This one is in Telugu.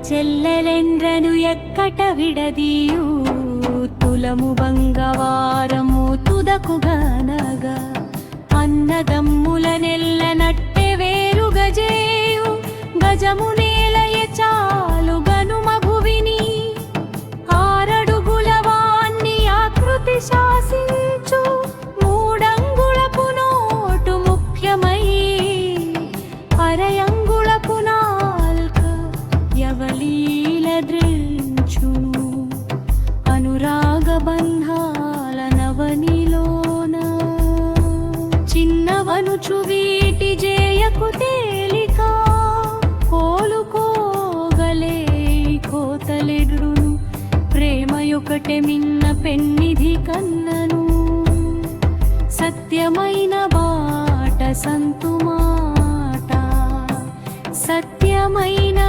చెల్లెలెండ్రను ఎక్కట విడదీయు తులము బంగవారము తుదకుగానగా అన్నదమ్ముల నెల్ల నట్టె వేరుగజేయు గజము నేలయ చాలు గనుమ భువిని ఆరడుగుల వాణ్ణి ఆకృతి శాసించు మూడంగుళపు నోటు ముఖ్యమై అరయంగుళపు నాల్క యవలీల దృంచును అనురాగ బంధాల నవనిలోన చిన్నవనుచు వీటి జేయకు తేలిక కోలుకోగలే కోతలెడ్రును ప్రేమయొకటె మిన్న పెన్నిధి కన్నను సత్యమైన బాట సంతుమాట సత్యమైన